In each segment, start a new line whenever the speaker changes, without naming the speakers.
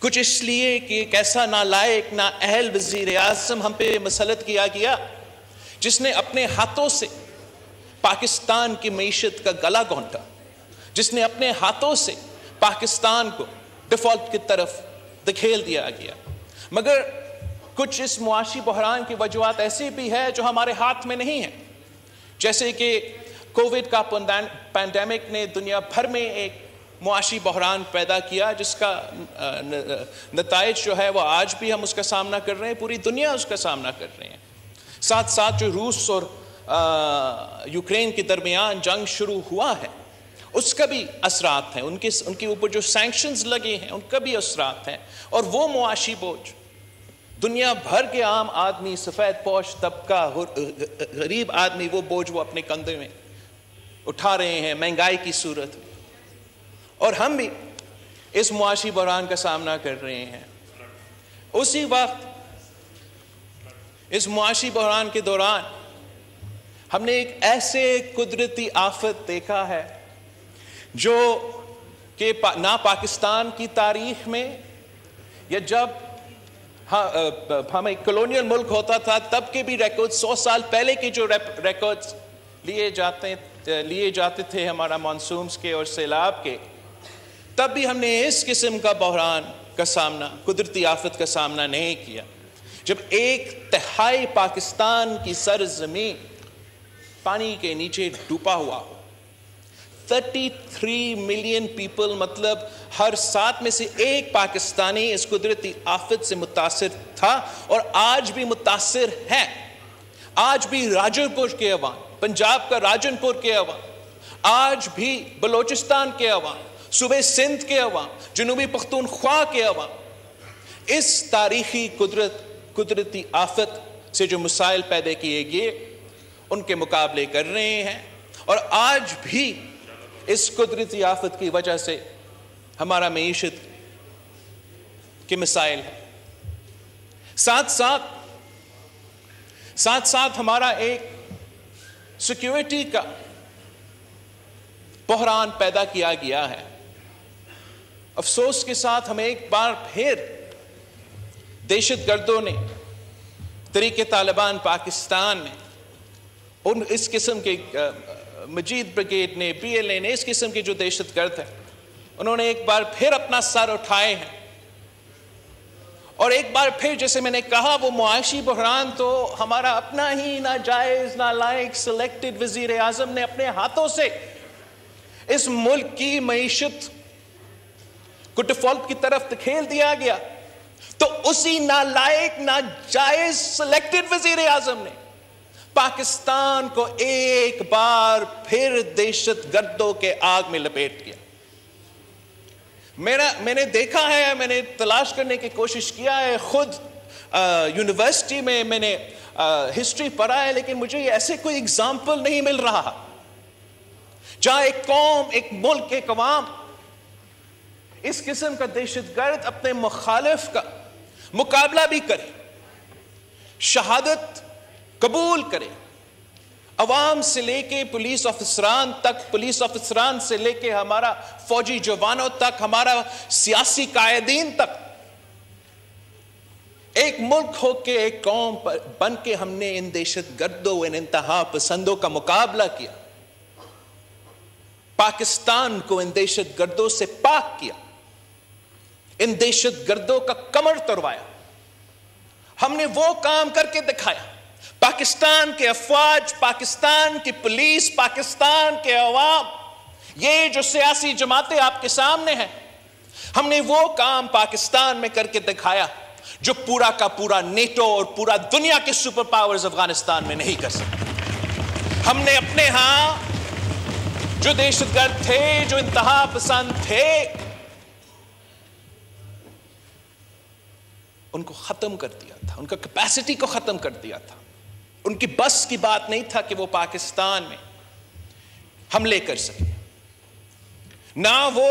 کچھ اس لیے کہ ایک ایسا نالائق نااہل وزیر اعظم ہم پہ مسلط کیا گیا جس نے اپنے ہاتھوں سے پاکستان کی معیشت کا گلا گھونٹا، جس نے اپنے ہاتھوں سے پاکستان کو ڈیفالٹ کی طرف دھکیل دیا گیا۔ مگر کچھ اس معاشی بحران کی وجوہات ایسی بھی ہے جو ہمارے ہاتھ میں نہیں ہیں، جیسے کہ کووڈ کا پینڈیمک نے دنیا بھر میں ایک معاشی بحران پیدا کیا، جس کا نتائج جو ہے وہ آج بھی ہم اس کا سامنا کر رہے ہیں، پوری دنیا اس کا سامنا کر رہے ہیں۔ ساتھ ساتھ جو روس اور یوکرین کے درمیان جنگ شروع ہوا ہے، اس کا بھی اثرات ہیں، ان کے اوپر جو سینکشنز لگے ہیں ان کا بھی اثرات ہیں، اور وہ معاشی بوجھ دنیا بھر کے عام آدمی، سفید پوش طبقہ، غریب آدمی، وہ بوجھ وہ اپنے کندھے میں اٹھا رہے ہیں مہنگائی کی صورت میں، اور ہم بھی اس معاشی بحران کا سامنا کر رہے ہیں۔ اسی وقت اس معاشی بحران کے دوران ہم نے ایک ایسے قدرتی آفت دیکھا ہے جو کہ نہ پاکستان کی تاریخ میں، یا جب ہم ایک کلونیل ملک ہوتا تھا تب کے بھی ریکارڈ، 100 سال پہلے کے جو ریکارڈز لیے جاتے تھے ہمارا مانسونز کے اور سیلاب کے، تب بھی ہم نے اس قسم کا بحران کا سامنا، قدرتی آفت کا سامنا نہیں کیا، جب 1/3 پاکستان کی سرزمین پانی کے نیچے ڈوبا ہوا ہو۔ 33 ملین پیپل، مطلب ہر 7 میں سے 1 پاکستانی اس قدرتی آفت سے متاثر تھا اور آج بھی متاثر ہے۔ آج بھی راجن پور کے عوام، پنجاب کا راجن پور کے عوام، آج بھی بلوچستان کے عوام، صوبے سندھ کے عوام، جنوبی پختونخوا کے عوام اس تاریخی قدرتی آفت سے جو مسائل پیدا کیے گئے ان کے مقابلے کر رہے ہیں، اور آج بھی اس قدرتی آفت کی وجہ سے ہمارا معیشت کے مسائل ہیں۔ ساتھ ساتھ ہمارا ایک سیکیورٹی کا بحران پیدا کیا گیا ہے۔ افسوس کے ساتھ ہمیں ایک بار پھر دہشت گردوں نے، طریق طالبان پاکستان نے، اس قسم کے مجید بریگیڈ نے، PLA نے، اس قسم کے جو دہشت گرد ہیں، انہوں نے ایک بار پھر اپنا سر اٹھائے ہیں، اور ایک بار پھر جیسے میں نے کہا وہ معاشی بحران تو ہمارا اپنا ہی ناجائز نالائق سلیکٹڈ وزیر اعظم نے اپنے ہاتھوں سے اس ملک کی معیشت کو ڈیفالٹ کی طرف دھکیل دیا گیا، تو اسی نالائق ناجائز سلیکٹڈ وزیر اعظم نے پاکستان کو ایک بار پھر دہشت گردوں کے آگ میں لپیٹ دیا۔ میں نے دیکھا ہے، میں نے تلاش کرنے کی کوشش کیا ہے، خود یونیورسٹی میں نے ہسٹری پڑھا ہے، لیکن مجھے ایسے کوئی اگزامپل نہیں مل رہا جہاں ایک قوم، ایک ملک، ایک عوام اس قسم کا دہشت گرد اپنے مخالف کا مقابلہ بھی کرے، شہادت قبول کرے، عوام سے لے کے پولیس افسران تک، پولیس افسران سے لے کے ہمارا فوجی جوانوں تک، ہمارا سیاسی قائدین تک، ایک ملک ہو کے، ایک قوم بن کے ہم نے ان دہشت گردوں، ان انتہا پسندوں کا مقابلہ کیا، پاکستان کو ان دہشت گردوں سے پاک کیا، ان دہشت گردوں کا کمر توڑوایا۔ ہم نے وہ کام کر کے دکھایا۔ پاکستان کے افواج، پاکستان کی پولیس، پاکستان کے عوام، یہ جو سیاسی جماعتیں آپ کے سامنے ہیں، ہم نے وہ کام پاکستان میں کر کے دکھایا جو پورا کا پورا نیٹو اور پورا دنیا کے سپر پاورز افغانستان میں نہیں کر سکتے۔ ہم نے اپنے ہاں جو دہشت گرد تھے، جو انتہا پسند تھے، ان کو ختم کر دیا تھا، ان کا کیپیسٹی کو ختم کر دیا تھا۔ ان کی بس کی بات نہیں تھا کہ وہ پاکستان میں حملے کر سکے، نہ وہ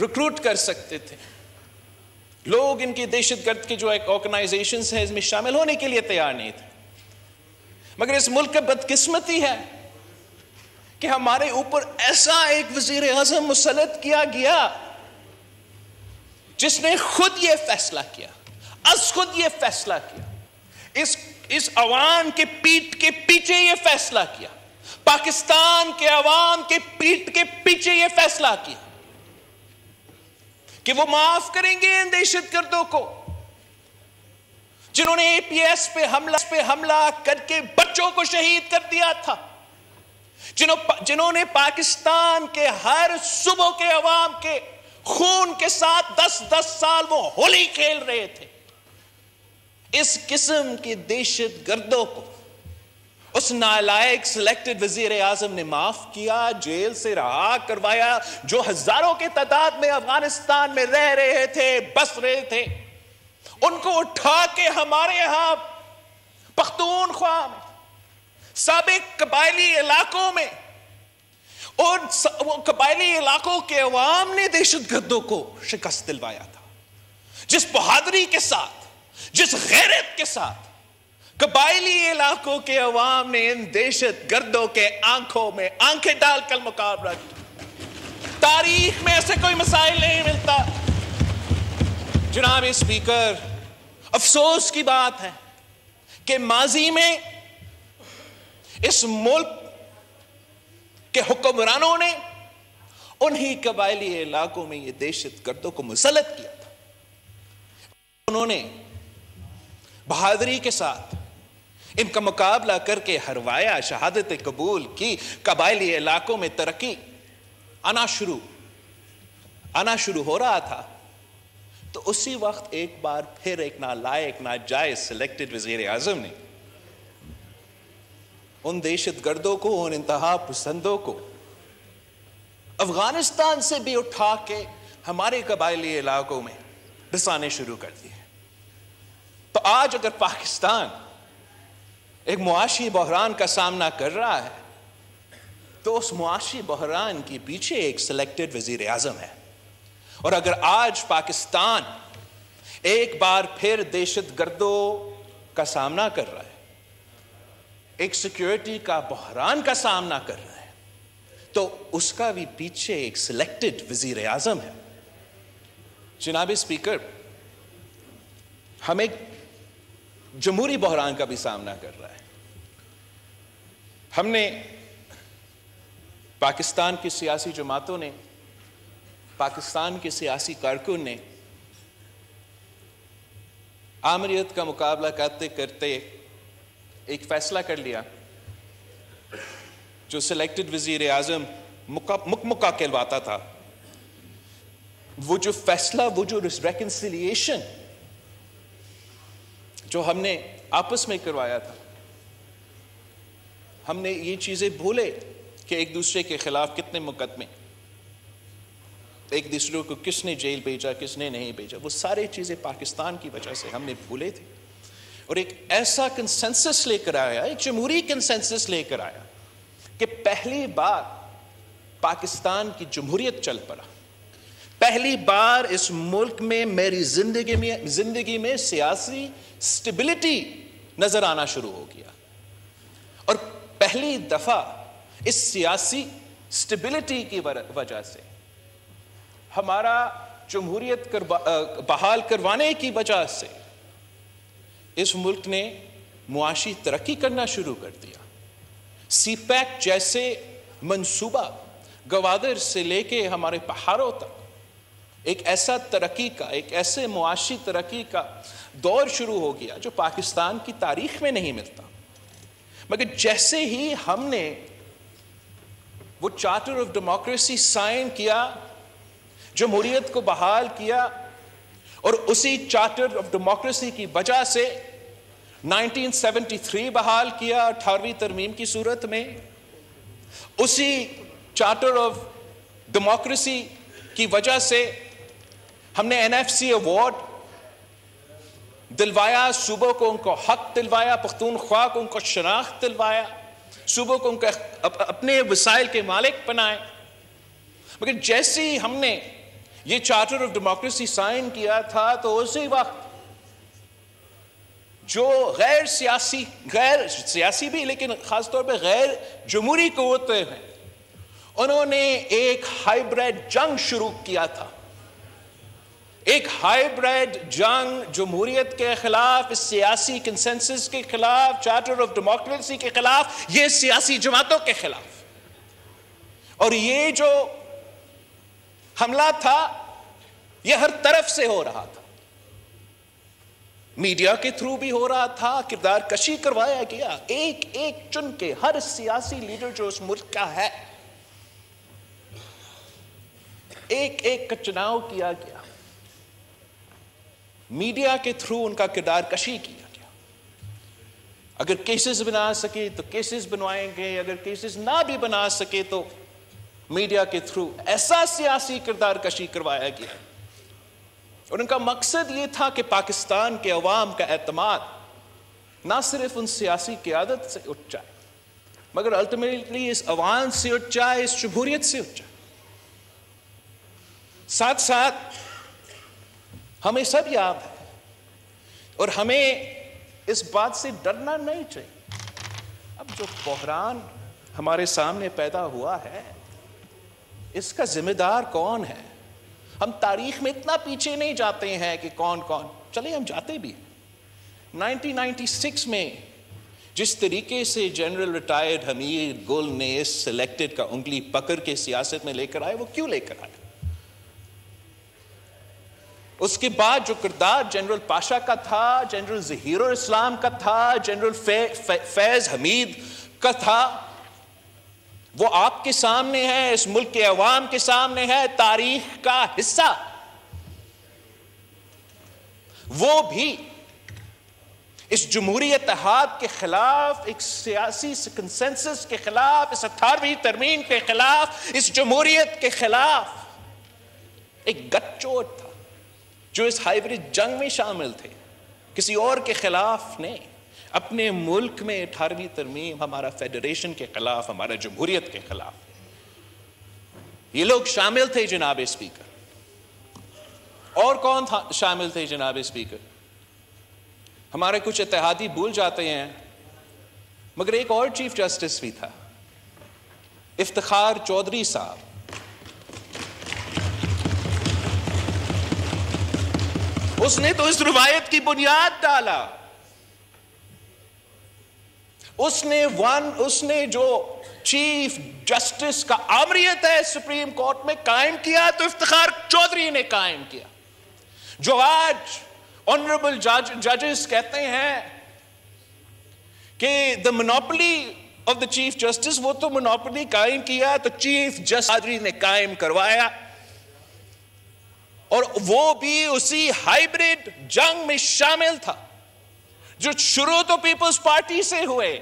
ریکروٹ کر سکتے تھے۔ لوگ ان کی دہشت گرد کے جو ایک آرگنائزیشنز ہیں اس میں شامل ہونے کے لیے تیار نہیں تھے۔ مگر اس ملک کا بدقسمتی ہے کہ ہمارے اوپر ایسا ایک وزیر اعظم مسلط کیا گیا جس نے خود یہ فیصلہ کیا، از خود یہ فیصلہ کیا، اس عوام کے پیٹ کے پیچھے یہ فیصلہ کیا، پاکستان کے عوام کے پیٹ کے پیچھے یہ فیصلہ کیا کہ وہ معاف کریں گے ان دہشت گردوں کو جنہوں نے اے پی ایس پہ حملہ کر کے بچوں کو شہید کر دیا تھا، جنہوں نے پاکستان کے ہر صوبوں کے عوام کے خون کے ساتھ 10 سال وہ ہولی کھیل رہے تھے۔ اس قسم کے دہشت گردوں کو اس نالائق سلیکٹڈ وزیر اعظم نے معاف کیا، جیل سے رہا کروایا، جو ہزاروں کی تعداد میں افغانستان میں رہ رہے تھے، بس رہے تھے، ان کو اٹھا کے ہمارے ہاں پختونخوا میں، سابق قبائلی علاقوں میں، اور وہ قبائلی علاقوں کے عوام نے دہشت گردوں کو شکست دلوایا تھا۔ جس بہادری کے ساتھ، جس غیرت کے ساتھ قبائلی علاقوں کے عوام نے ان دہشت گردوں کے آنکھوں میں آنکھیں ڈال کر مقابلہ کیا، تاریخ میں ایسے کوئی مسائل نہیں ملتا۔ جناب اسپیکر، افسوس کی بات ہے کہ ماضی میں اس ملک کے حکمرانوں نے انہی قبائلی علاقوں میں یہ دہشت گردوں کو مسلط کیا تھا۔ انہوں نے بہادری کے ساتھ ان کا مقابلہ کر کے ہروایا، شہادت قبول کی، قبائلی علاقوں میں ترقی آنا شروع ہو رہا تھا، تو اسی وقت ایک بار پھر ایک نالائق ناجائز سلیکٹڈ وزیر اعظم نے ان دہشت گردوں کو، ان انتہا پسندوں کو افغانستان سے بھی اٹھا کے ہمارے قبائلی علاقوں میں بسانے شروع کر دیے۔ تو آج اگر پاکستان ایک معاشی بحران کا سامنا کر رہا ہے تو اس معاشی بحران کے پیچھے ایک سلیکٹڈ وزیر اعظم ہے، اور اگر آج پاکستان ایک بار پھر دہشت گردوں کا سامنا کر رہا ہے، ایک سیکیورٹی کا بحران کا سامنا کر رہا ہے، تو اس کا بھی پیچھے ایک سلیکٹڈ وزیر اعظم ہے۔ جناب اسپیکر، ہم ایک جمہوری بحران کا بھی سامنا کر رہا ہے۔ ہم نے پاکستان کی سیاسی جماعتوں نے، پاکستان کے سیاسی کارکن نے آمریت کا مقابلہ کرتے کرتے ایک فیصلہ کر لیا جو سلیکٹڈ وزیر اعظم مکمکہ کہلواتا تھا۔ وہ جو فیصلہ، وہ جو ریکنسیلیشن جو ہم نے آپس میں کروایا تھا، ہم نے یہ چیزیں بھولے کہ ایک دوسرے کے خلاف کتنے مقدمے، ایک دوسرے کو کس نے جیل بھیجا، کس نے نہیں بھیجا، وہ سارے چیزیں پاکستان کی وجہ سے ہم نے بھولے تھے، اور ایک ایسا کنسنسس لے کر آیا، ایک جمہوری کنسنسس لے کر آیا کہ پہلی بار پاکستان کی جمہوریت چل پڑا، پہلی بار اس ملک میں میری زندگی میں سیاسی سٹیبلٹی نظر آنا شروع ہو گیا، اور پہلی دفعہ اس سیاسی سٹیبلٹی کی وجہ سے ہمارا جمہوریت بحال کروانے کی وجہ سے اس ملک نے معاشی ترقی کرنا شروع کر دیا۔ سی پیک جیسے منصوبہ گوادر سے لے کے ہمارے پہاڑوں تک ایک ایسا ترقی کا، ایک ایسے معاشی ترقی کا دور شروع ہو گیا جو پاکستان کی تاریخ میں نہیں ملتا۔ مگر جیسے ہی ہم نے وہ چارٹر آف ڈیموکریسی سائن کیا، جمہوریت کو بحال کیا، اور اسی چارٹر آف ڈیموکریسی کی وجہ سے 1973 بحال کیا 18ویں ترمیم کی صورت میں، اسی چارٹر آف ڈیموکریسی کی وجہ سے ہم نے NFC ایوارڈ دلوایا، صوبوں کو ان کو حق دلوایا، پختونخوا کو ان کو شناخت دلوایا، صوبوں کو ان کو اپنے وسائل کے مالک بنائے۔ مگر جیسے ہی ہم نے یہ چارٹر آف ڈیموکریسی سائن کیا تھا تو اسی وقت جو غیر سیاسی بھی لیکن خاص طور پہ غیر جمہوری قوتیں ہیں، انہوں نے ایک ہائیبریڈ جنگ شروع کیا تھا، ایک ہائیبریڈ جنگ جمہوریت کے خلاف، اس سیاسی کنسنسس کے خلاف، چارٹر آف ڈیموکریسی کے خلاف، یہ سیاسی جماعتوں کے خلاف. اور یہ جو حملہ تھا یہ ہر طرف سے ہو رہا تھا، میڈیا کے تھرو بھی ہو رہا تھا، کردار کشی کروایا گیا، ایک ایک چن کے ہر سیاسی لیڈر جو اس ملک کا ہے ایک ایک کا چناؤ کیا گیا، میڈیا کے تھرو ان کا کردار کشی کیا گیا. اگر کیسز بنا سکے تو کیسز بنوائیں گے، اگر کیسز نہ بھی بنا سکے تو میڈیا کے تھرو ایسا سیاسی کردار کشی کروایا گیا. اور ان کا مقصد یہ تھا کہ پاکستان کے عوام کا اعتماد نہ صرف ان سیاسی قیادت سے اٹھ جائے مگر الٹیمیٹلی اس عوام سے اٹھ جائے، اس جمہوریت سے اٹھ جائے. ساتھ ساتھ ہمیں سب یاد ہے اور ہمیں اس بات سے ڈرنا نہیں چاہیے، اب جو بحران ہمارے سامنے پیدا ہوا ہے اس کا ذمہ دار کون ہے؟ ہم تاریخ میں اتنا پیچھے نہیں جاتے ہیں کہ کون چلے ہم جاتے بھی. 1996 میں جس طریقے سے جنرل ریٹائرڈ حمید گل نے اس سلیکٹڈ کا انگلی پکڑ کے سیاست میں لے کر آئے، وہ کیوں لے کر آئے؟ اس کے بعد جو کردار جنرل پاشا کا تھا، جنرل ظہیر الاسلام کا تھا، جنرل فیض حمید کا تھا، وہ آپ کے سامنے ہے، اس ملک کے عوام کے سامنے ہے، تاریخ کا حصہ. وہ بھی اس جمہوری اتحاد کے خلاف، ایک سیاسی کنسنسس کے خلاف، اس 18ویں ترمیم کے خلاف، اس جمہوریت کے خلاف ایک گٹ چوٹ تھا جو اس ہائیبریڈ جنگ میں شامل تھے، کسی اور کے خلاف نہیں، اپنے ملک میں 18ویں ترمیم، ہمارا فیڈریشن کے خلاف، ہمارا جمہوریت کے خلاف. یہ لوگ شامل تھے جناب اسپیکر. اور کون شامل تھے جناب اسپیکر؟ ہمارے کچھ اتحادی بھول جاتے ہیں مگر ایک اور چیف جسٹس بھی تھا، افتخار چودھری صاحب. اس نے تو اس روایت کی بنیاد ڈالا. اس نے جو چیف جسٹس کا آمریت ہے سپریم کورٹ میں قائم کیا تو افتخار چودھری نے قائم کیا. جو آج آنریبل ججز کہتے ہیں کہ the monopoly of the chief justice، وہ تو monopoly قائم کیا تو چیف جسٹس چودھری نے قائم کروایا، اور وہ بھی اسی ہائیبریڈ جنگ میں شامل تھا جو شروع تو پیپلز پارٹی سے ہوئے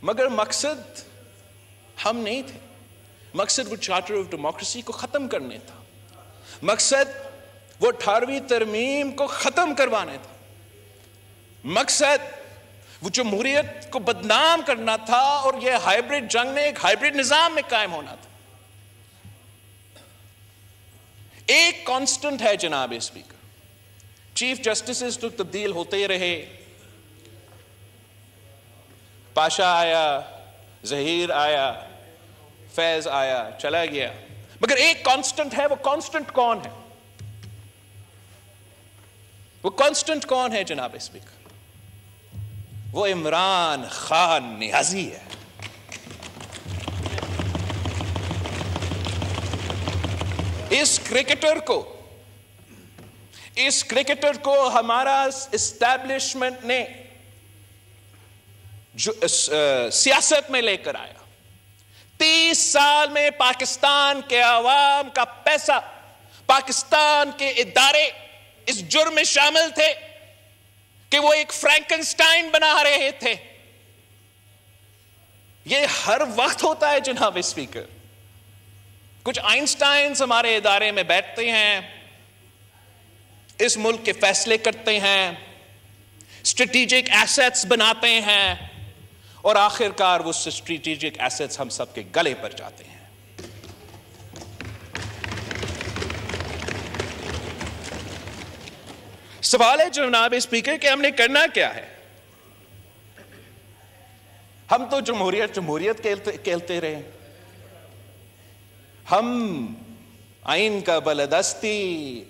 مگر مقصد ہم نہیں تھے. مقصد وہ چارٹر آف ڈیموکریسی کو ختم کرنے تھا، مقصد وہ 18ویں ترمیم کو ختم کروانے تھا، مقصد وہ جمہوریت کو بدنام کرنا تھا، اور یہ ہائیبریڈ جنگ میں ایک ہائیبریڈ نظام میں قائم ہونا تھا. ایک کانسٹنٹ ہے جناب اسپیکر، چیف جسٹسز تو تبدیل ہوتے رہے، پاشا آیا، ظہیر آیا، فیض آیا، چلا گیا، مگر ایک کانسٹنٹ ہے. وہ کانسٹنٹ کون ہے؟ وہ کانسٹنٹ کون ہے جناب اسپیکر؟ وہ عمران خان نیازی ہے. اس کرکٹر کو ہمارا اسٹیبلشمنٹ نے جو سیاست میں لے کر آیا. 30 سال میں پاکستان کے عوام کا پیسہ، پاکستان کے ادارے اس جرم میں شامل تھے کہ وہ ایک فرینکنسٹائن بنا رہے تھے. یہ ہر وقت ہوتا ہے جناب اسپیکر. کچھ آئنسٹائنز ہمارے ادارے میں بیٹھتے ہیں، اس ملک کے فیصلے کرتے ہیں، اسٹریٹجک ایسٹس بناتے ہیں، اور آخر کار وہ اسٹریٹجک ایسٹس ہم سب کے گلے پر جاتے ہیں. سوال ہے جناب اسپیکر کہ ہم نے کرنا کیا ہے؟ ہم تو جمہوریت کہتے رہے. ہم آئین کا بالادستی،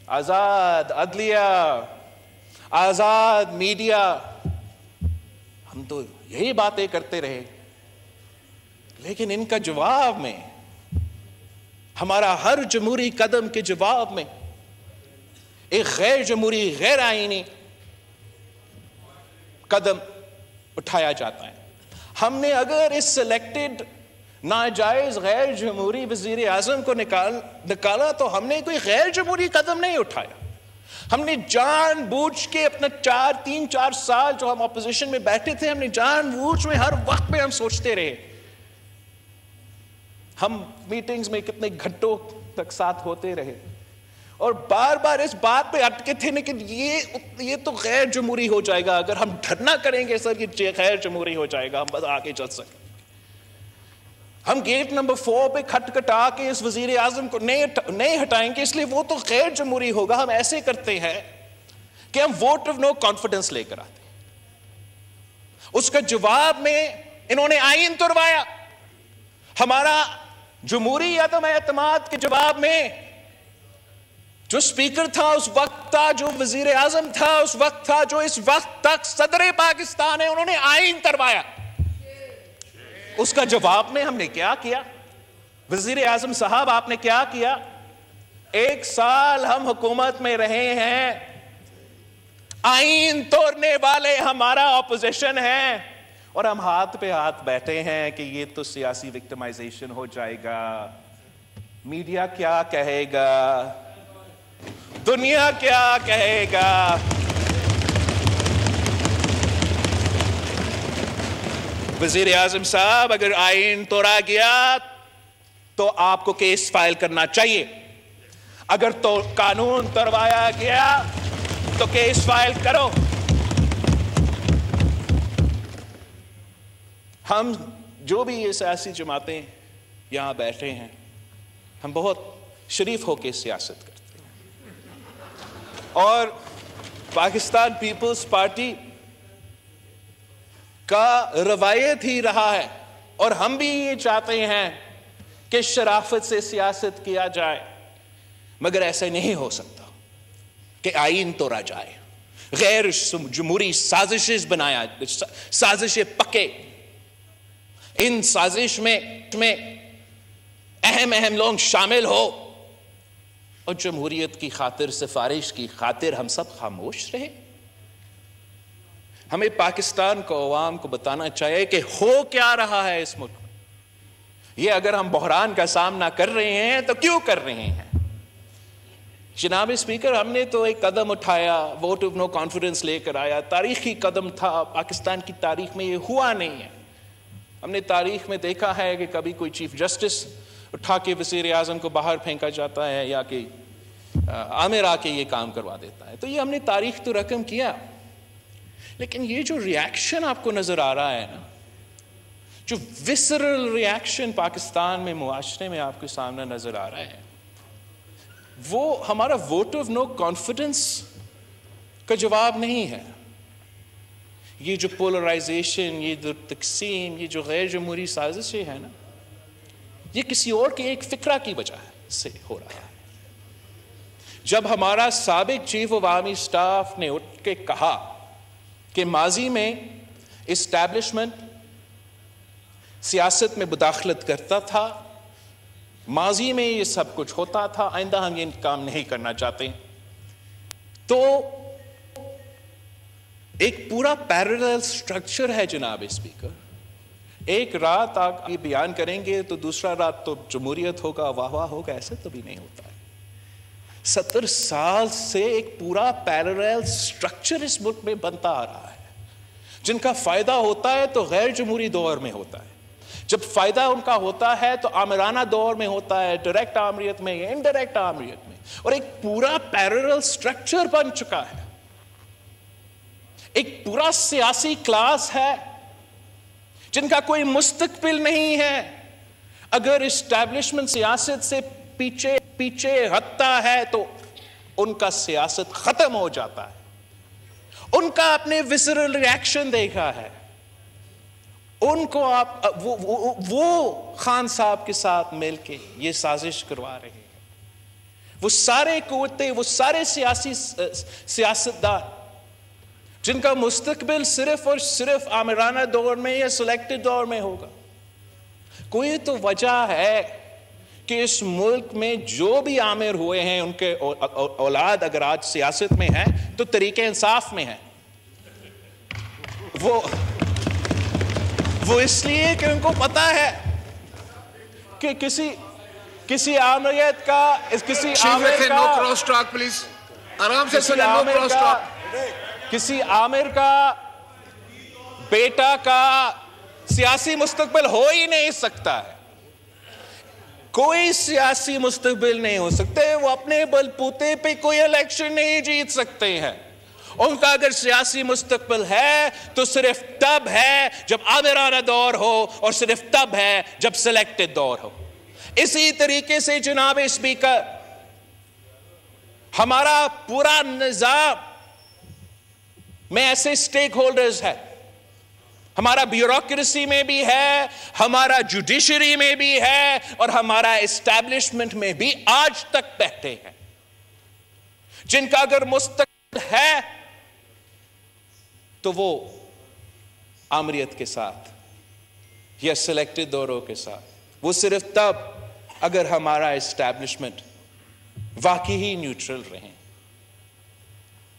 آزاد عدلیہ، آزاد میڈیا، ہم تو یہی باتیں کرتے رہے، لیکن ان کا جواب میں، ہمارا ہر جمہوری قدم کے جواب میں ایک غیر جمہوری، غیر آئینی قدم اٹھایا جاتا ہے۔ ہم نے اگر اس سلیکٹڈ ناجائز غیر جمہوری وزیر اعظم کو نکالا تو ہم نے کوئی غیر جمہوری قدم نہیں اٹھایا۔ ہم نے جان بوجھ کے اپنا 3-4 سال جو ہم اپوزیشن میں بیٹھے تھے، ہم نے جان بوجھ میں ہر وقت میں ہم سوچتے رہے، ہم میٹنگز میں کتنے گھنٹوں تک ساتھ ہوتے رہے اور بار بار اس بات پہ اٹکے تھے، لیکن یہ تو غیر جمہوری ہو جائے گا اگر ہم ڈرنا کریں گے سر، یہ غیر جمہوری ہو جائے گا، ہم بس آگے چل سکیں۔ ہم گیٹ نمبر 4 پہ کھٹکھٹا کے اس وزیر اعظم کو نہیں ہٹائیں گے، اس لیے وہ تو غیر جمہوری ہوگا۔ ہم ایسے کرتے ہیں کہ ہم ووٹ آف نو کانفیڈنس لے کر آتے ہیں، اس کا جواب میں انہوں نے آئین توڑوایا۔ ہمارا جمہوری عدم اعتماد کے جواب میں جو اسپیکر تھا اس وقت تھا، جو وزیر اعظم تھا اس وقت تھا، جو اس وقت تک صدر پاکستان ہے، انہوں نے آئین توڑوایا۔ اس کا جواب میں ہم نے کیا کیا؟ وزیر اعظم صاحب آپ نے کیا کیا؟ 1 سال ہم حکومت میں رہے ہیں، آئین توڑنے والے ہمارا اپوزیشن ہے اور ہم ہاتھ پہ ہاتھ بیٹھے ہیں کہ یہ تو سیاسی وکٹمائزیشن ہو جائے گا، میڈیا کیا کہے گا، دنیا کیا کہے گا۔ وزیر اعظم صاحب اگر آئین توڑا گیا تو آپ کو کیس فائل کرنا چاہیے، اگر تو قانون توڑوایا گیا تو کیس فائل کرو۔ ہم جو بھی یہ سیاسی جماعتیں یہاں بیٹھے ہیں، ہم بہت شریف ہو کے سیاست کرتے ہیں، اور پاکستان پیپلز پارٹی کا روایت ہی رہا ہے، اور ہم بھی یہ چاہتے ہیں کہ شرافت سے سیاست کیا جائے، مگر ایسا نہیں ہو سکتا کہ آئین توڑا جائے، غیر جمہوری سازشیں بنایا، سازشیں پکے، ان سازش میں اہم لوگ شامل ہو اور جمہوریت کی خاطر، سفارش کی خاطر ہم سب خاموش رہے۔ ہمیں پاکستان کو، عوام کو بتانا چاہیے کہ ہو کیا رہا ہے اس ملک میں۔ یہ اگر ہم بحران کا سامنا کر رہے ہیں تو کیوں کر رہے ہیں؟ جناب اسپیکر، ہم نے تو ایک قدم اٹھایا، ووٹ آف نو کانفیڈنس لے کر آیا، تاریخی قدم تھا، پاکستان کی تاریخ میں یہ ہوا نہیں ہے۔ ہم نے تاریخ میں دیکھا ہے کہ کبھی کوئی چیف جسٹس اٹھا کے وزیر اعظم کو باہر پھینکا جاتا ہے، یا کہ عامر آ کے یہ کام کروا دیتا ہے، تو یہ ہم نے تاریخ تو رقم کیا، لیکن یہ جو ریاکشن آپ کو نظر آ رہا ہے نا، جو وسرل ریاکشن پاکستان میں، معاشرے میں آپ کے سامنے نظر آ رہا ہے، وہ ہمارا ووٹ آف نو کانفیڈنس کا جواب نہیں ہے۔ یہ جو پولرائزیشن، یہ جو تقسیم، یہ جو غیر جمہوری سازشیں ہیں نا، یہ کسی اور کے ایک فکرہ کی وجہ سے ہو رہا ہے۔ جب ہمارا سابق چیف آف آرمی اسٹاف نے اٹھ کے کہا کہ ماضی میں اسٹیبلشمنٹ سیاست میں مداخلت کرتا تھا، ماضی میں یہ سب کچھ ہوتا تھا، آئندہ ہم یہ کام نہیں کرنا چاہتے، تو ایک پورا پیرلل سٹرکچر ہے جناب اسپیکر۔ ایک رات آپ یہ بیان کریں گے تو دوسرا رات تو جمہوریت ہوگا، واہ واہ ہوگا، ایسے تو بھی نہیں ہوتا ہے۔ 70 سال سے ایک پورا پیرلل سٹرکچر اس ملک میں بنتا آ رہا ہے، جن کا فائدہ ہوتا ہے تو غیر جمہوری دور میں ہوتا ہے، جب فائدہ ان کا ہوتا ہے تو آمرانہ دور میں ہوتا ہے، ڈائریکٹ آمریت میں یا انڈائریکٹ آمریت میں، اور ایک پورا پیرلل سٹرکچر بن چکا ہے۔ ایک پورا سیاسی کلاس ہے جن کا کوئی مستقبل نہیں ہے۔ اگر اسٹیبلشمنٹ سیاست سے پیچھے ہٹتا ہے تو ان کا سیاست ختم ہو جاتا ہے۔ ان کا اپنے وسرل ریاکشن دیکھا ہے، ان کو آپ وہ خان صاحب کے ساتھ مل کے یہ سازش کروا رہے ہیں۔ وہ سارے قوتیں، وہ سارے سیاستدان جن کا مستقبل صرف اور صرف آمرانہ دور میں یا سلیکٹڈ دور میں ہوگا. کوئی تو وجہ ہے کہ اس ملک میں جو بھی آمر ہوئے ہیں ان کے اولاد اگر آج سیاست میں ہیں تو طریق انصاف میں ہیں. وہ اس لیے کہ ان کو پتا ہے کہ کسی آمریت کا کسی عامر کا بیٹا کا سیاسی مستقبل ہو ہی نہیں سکتا ہے. کوئی سیاسی مستقبل نہیں ہو سکتے. وہ اپنے بلبوتے پہ کوئی الیکشن نہیں جیت سکتے ہیں. ان کا اگر سیاسی مستقبل ہے تو صرف تب ہے جب آمرانہ دور ہو اور صرف تب ہے جب سلیکٹڈ دور ہو. اسی طریقے سے جناب اسپیکر ہمارا پورا نظام میں ایسے سٹیک ہولڈرز ہے. ہمارا بیوروکریسی میں بھی ہے, ہمارا جوڈیشری میں بھی ہے, اور ہمارا اسٹیبلشمنٹ میں بھی آج تک بیٹھے ہیں جن کا اگر مستقبل ہے تو وہ آمریت کے ساتھ یا سلیکٹڈ دوروں کے ساتھ. وہ صرف تب اگر ہمارا اسٹیبلشمنٹ واقعی نیوٹرل رہیں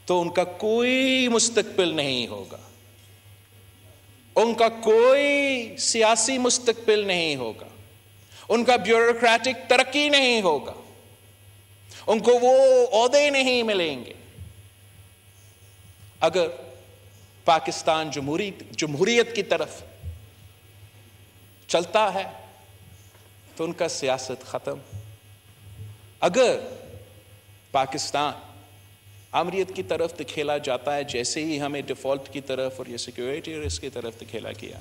تو ان کا کوئی مستقبل نہیں ہوگا. ان کا کوئی سیاسی مستقبل نہیں ہوگا. ان کا بیوروکریٹک ترقی نہیں ہوگا. ان کو وہ عہدے نہیں ملیں گے. اگر پاکستان جمہوریت کی طرف چلتا ہے تو ان کا سیاست ختم. اگر پاکستان آمریت کی طرف دکھیلا جاتا ہے جیسے ہی ہمیں ڈیفالٹ کی طرف اور یہ سیکیورٹی اور اس کی طرف دکھیلا گیا,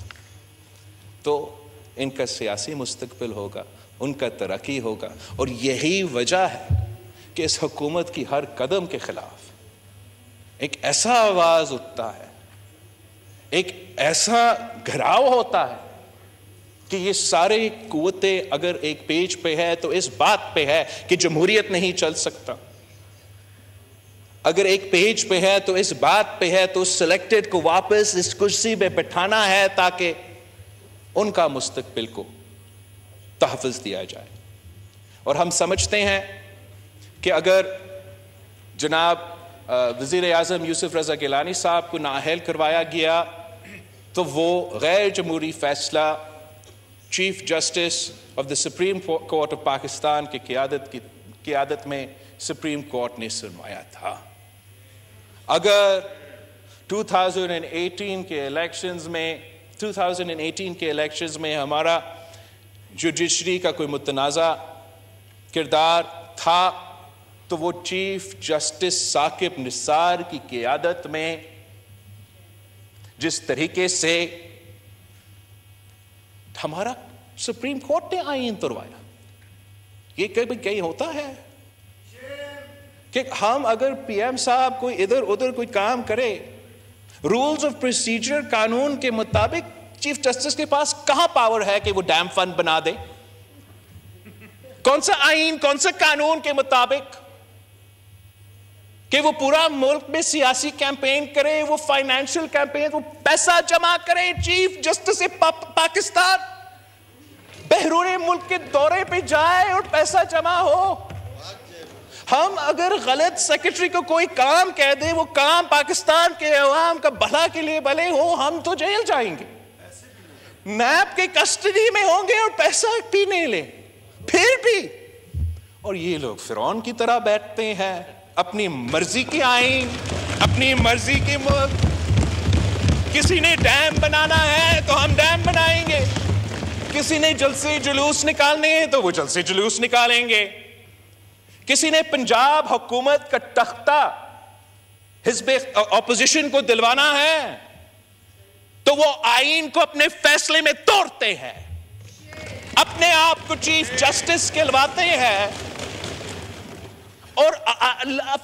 تو ان کا سیاسی مستقبل ہوگا, ان کا ترقی ہوگا. اور یہی وجہ ہے کہ اس حکومت کی ہر قدم کے خلاف ایک ایسا آواز اٹھتا ہے, ایک ایسا گھراؤ ہوتا ہے کہ یہ سارے قوتیں اگر ایک پیج پہ ہے تو اس بات پہ ہے کہ جمہوریت نہیں چل سکتا. اگر ایک پیج پہ ہے تو اس بات پہ ہے تو سلیکٹڈ کو واپس اس کرسی پہ بٹھانا ہے تاکہ ان کا مستقبل کو تحفظ دیا جائے. اور ہم سمجھتے ہیں کہ اگر جناب وزیر اعظم یوسف رضا گیلانی صاحب کو نااہل کروایا گیا تو وہ غیر جمہوری فیصلہ chief justice of the supreme court of Pakistan کی قیادت میں سپریم کورٹ نے سنوایا تھا. اگر 2018 کے الیکشنز میں ہمارا جوڈیشری کا کوئی متنازع کردار تھا تو وہ چیف جسٹس ثاقب نثار کی قیادت میں جس طریقے سے ہمارا سپریم کورٹ نے آئین توڑوایا. یہ کبھی کہیں ہوتا ہے کہ ہم اگر پی ایم صاحب کوئی ادھر ادھر کوئی کام کرے, رولز آف پروسیجر قانون کے مطابق چیف جسٹس کے پاس کہاں پاور ہے کہ وہ ڈیم فنڈ بنا دے؟ کون سا آئین, کون سا قانون کے مطابق کہ وہ پورا ملک میں سیاسی کیمپین کرے, وہ فائنینشیل کیمپین, وہ پیسہ جمع کرے. چیف جسٹس پاکستان بیرون ملک کے دورے پہ جائے اور پیسہ جمع ہو. ہم اگر غلط سیکرٹری کو کوئی کام کہہ دیں, وہ کام پاکستان کے عوام کا بھلا کے لیے بھلے ہو, ہم تو جیل جائیں گے, نیب کے کسٹڈی میں ہوں گے اور پیسہ بھی نہیں لیں پھر بھی. اور یہ لوگ فرعون کی طرح بیٹھتے ہیں, اپنی مرضی کی آئین, اپنی مرضی کی ملک. کسی نے ڈیم بنانا ہے تو ہم ڈیم بنائیں گے, کسی نے جلسے جلوس نکالنے ہیں تو وہ جلسے جلوس نکالیں گے. کسی نے پنجاب حکومت کا تختہ حزب اپوزیشن کو دلوانا ہے تو وہ آئین کو اپنے فیصلے میں توڑتے ہیں, اپنے آپ کو چیف جسٹس کہلواتے ہیں, اور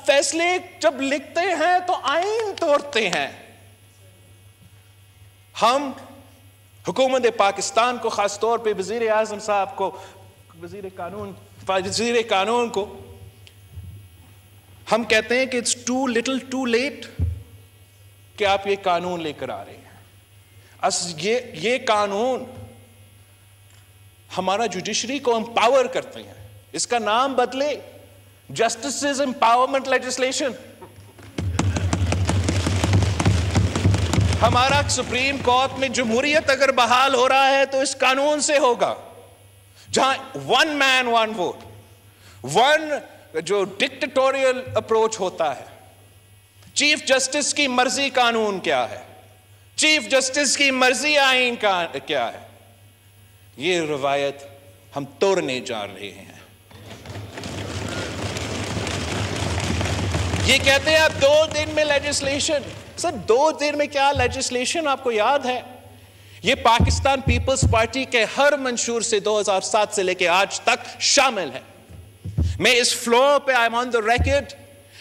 فیصلے جب لکھتے ہیں تو آئین توڑتے ہیں. ہم حکومت پاکستان کو, خاص طور پہ وزیر اعظم صاحب کو, وزیر قانون کو ہم کہتے ہیں کہ it's too little too late کہ آپ یہ قانون لے کر آ رہے ہیں. یہ قانون ہمارا جوڈیشری کو امپاور کرتے ہیں. اس کا نام بدلے جسٹسز امپاورمنٹ لیجسلیشن. ہمارا سپریم کورٹ میں جمہوریت اگر بحال ہو رہا ہے تو اس قانون سے ہوگا, جہاں ون مین ون ووٹ, ون جو ڈکٹیٹوریل اپروچ ہوتا ہے. چیف جسٹس کی مرضی قانون کیا ہے, چیف جسٹس کی مرضی آئین کیا ہے. یہ روایت ہم توڑنے جا رہے ہیں. یہ کہتے ہیں آپ 2 دن میں لیجسلیشن. سر 2 دن میں کیا لیجسلیشن آپ کو یاد ہے؟ یہ پاکستان پیپلز پارٹی کے ہر منشور سے 2007 سے لے کے آج تک شامل ہے. میں اس فلور پہ I'm on the record,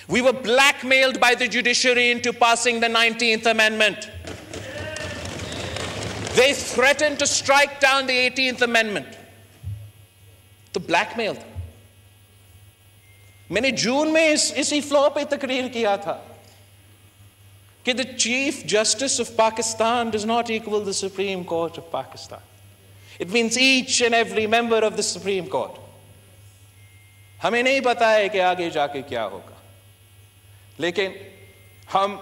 we were blackmailed by the judiciary into passing the 19th Amendment. They threatened to strike down the 18th Amendment. تو بلیک میل تھا. میں نے جون میں اسی فلور پہ تقریر کیا تھا کہ the Chief Justice of Pakistan does not equal the Supreme Court of Pakistan. It means each and every member of the Supreme Court. ہمیں نہیں پتا ہے کہ آگے جا کے کیا ہوگا, لیکن ہم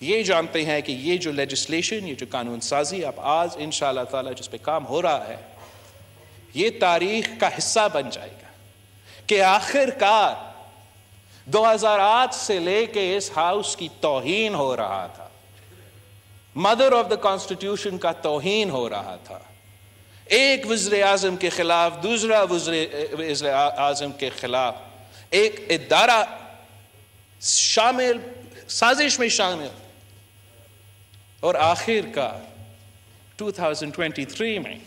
یہ جانتے ہیں کہ یہ جو لیجسلیشن, یہ جو قانون سازی اب آج انشاءاللہ تعالی جس پہ کام ہو رہا ہے, یہ تاریخ کا حصہ بن جائے گا کہ آخر کار 2008 سے لے کے اس ہاؤس کی توہین ہو رہا تھا, مدر آف دا کانسٹیٹیوشن کا توہین ہو رہا تھا. ایک وزیر اعظم کے خلاف دوسرا وزیر اعظم کے خلاف ایک ادارہ شامل, سازش میں شامل, اور آخر کا 2023 میں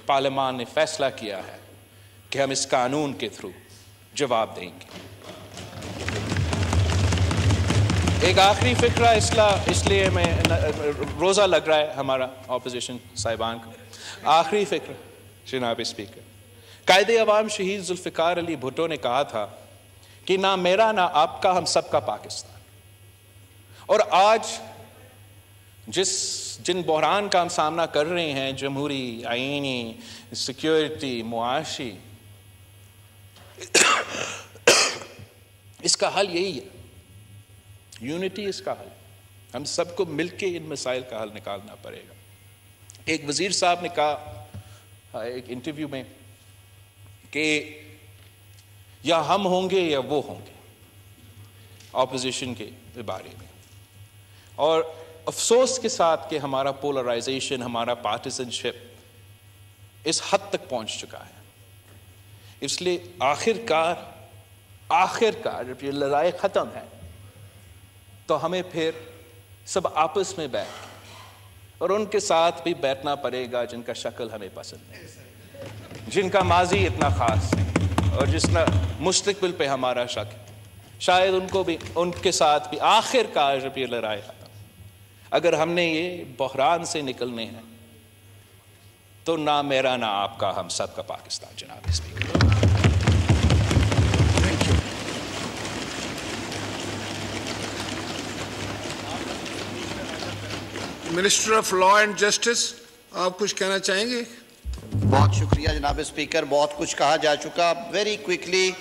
پارلیمان نے فیصلہ کیا ہے کہ ہم اس قانون کے تھرو جواب دیں گے. ایک آخری فکرہ اس لیے میں روزہ لگ رہا ہے ہمارا اپوزیشن صاحبان کا. آخری فکرہ جناب اسپیکر, قائد عوام شہید ذوالفقار علی بھٹو نے کہا تھا کہ نہ میرا نہ آپ کا, ہم سب کا پاکستان. اور آج جن بحران کا ہم سامنا کر رہے ہیں, جمہوری, آئینی, سیکیورٹی, معاشی, اس کا حل یہی ہے, یونٹی اس کا حل. ہم سب کو مل کے ان مسائل کا حل نکالنا پڑے گا. ایک وزیر صاحب نے کہا ایک انٹرویو میں کہ یا ہم ہوں گے یا وہ ہوں گے اپوزیشن کے بارے میں, اور افسوس کے ساتھ کہ ہمارا پولرائزیشن, ہمارا پارٹیزن شپ اس حد تک پہنچ چکا ہے. اس لیے آخر کار جب یہ لڑائی ختم ہے تو ہمیں پھر سب آپس میں بیٹھ کے, اور ان کے ساتھ بھی بیٹھنا پڑے گا جن کا شکل ہمیں پسند ہے, جن کا ماضی اتنا خاص ہے, اور جس نے مستقبل پہ ہمارا شک ہے, شاید ان کے ساتھ بھی آخر کار جب یہ لڑائی ختم, اگر ہم نے یہ بحران سے نکلنے ہیں تو نہ میرا نہ آپ کا, ہم سب کا پاکستان. جناب speaker,
minister of law and justice, آپ کچھ کہنا چاہیں گے؟
بہت شکریہ جناب اسپیکر, بہت کچھ کہا جا چکا. Very quickly